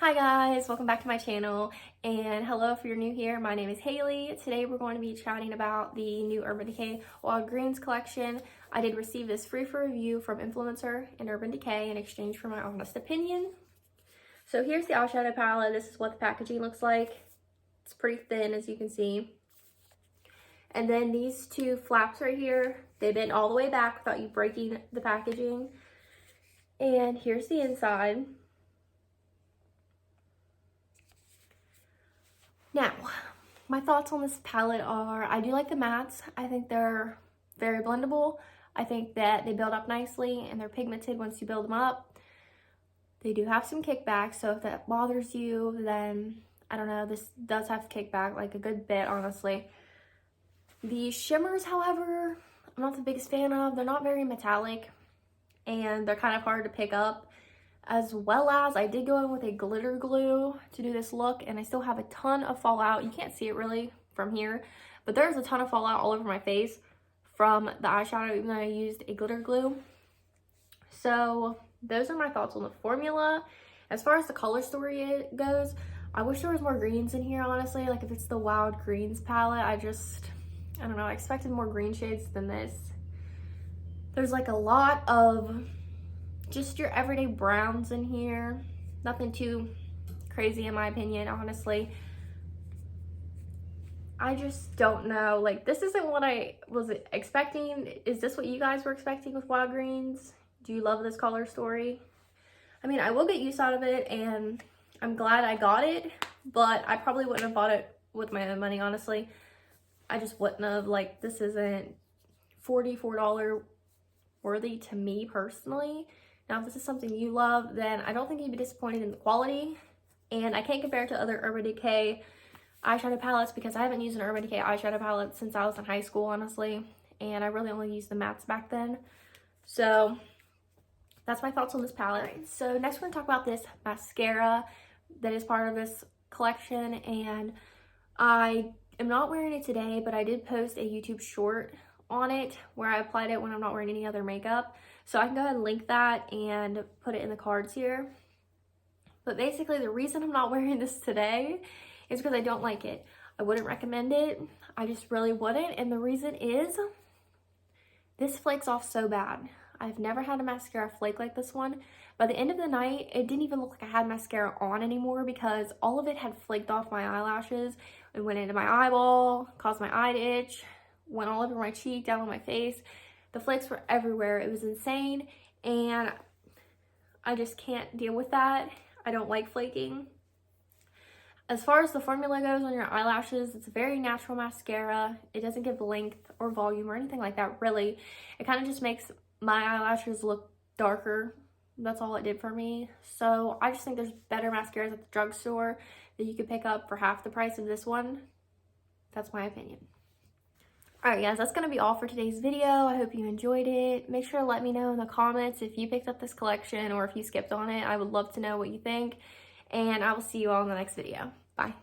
Hi guys, welcome back to my channel, and hello if you're new here. My name is Haley. Today we're going to be chatting about the new Urban Decay Wild Greens collection. I did receive this free for review from Influencer and Urban Decay in exchange for my honest opinion. So here's the eyeshadow palette. This is what the packaging looks like. It's pretty thin, as you can see. And then these two flaps right here, they bend all the way back without you breaking the packaging. And here's the inside. Now, my thoughts on this palette are, I do like the mattes. I think they're very blendable. I think that they build up nicely and they're pigmented once you build them up. They do have some kickback, so if that bothers you, then I don't know, this does have kickback, like a good bit, honestly. The shimmers, however, I'm not the biggest fan of. They're not very metallic and they're kind of hard to pick up. As well as I did go in with a glitter glue to do this look, and I still have a ton of fallout. You can't see it really from here, but there's a ton of fallout all over my face from the eyeshadow, even though I used a glitter glue. So those are my thoughts on the formula. As far as the color story goes, I wish there was more greens in here, honestly. Like if it's the Wild Greens palette, I don't know, I expected more green shades than this. There's like a lot of just your everyday browns in here. Nothing too crazy in my opinion, honestly. I just don't know. Like, this isn't what I was expecting. Is this what you guys were expecting with Wild Greens? Do you love this color story? I mean, I will get use out of it, and I'm glad I got it, but I probably wouldn't have bought it with my own money, honestly. I just wouldn't have. Like, this isn't $44 worthy to me personally. Now, if this is something you love, then I don't think you'd be disappointed in the quality. And I can't compare it to other Urban Decay eyeshadow palettes because I haven't used an Urban Decay eyeshadow palette since I was in high school, honestly. And I really only used the mattes back then. So that's my thoughts on this palette. Right, so next we're going to talk about this mascara that is part of this collection. And I am not wearing it today, but I did post a YouTube short on it where I applied it when I'm not wearing any other makeup. So I can go ahead and link that and put it in the cards here. But basically the reason I'm not wearing this today is because I don't like it. I wouldn't recommend it. I just really wouldn't. And the reason is this flakes off so bad. I've never had a mascara flake like this one. By the end of the night, it didn't even look like I had mascara on anymore because all of it had flaked off my eyelashes. It went into my eyeball, caused my eye to itch, went all over my cheek, down on my face. The flakes were everywhere. It was insane, and I just can't deal with that. I don't like flaking. As far as the formula goes on your eyelashes, it's a very natural mascara. It doesn't give length or volume or anything like that, really. It kind of just makes my eyelashes look darker. That's all it did for me. So I just think there's better mascaras at the drugstore that you could pick up for half the price of this one. That's my opinion. Alright guys, that's going to be all for today's video. I hope you enjoyed it. Make sure to let me know in the comments if you picked up this collection or if you skipped on it. I would love to know what you think. And I will see you all in the next video. Bye.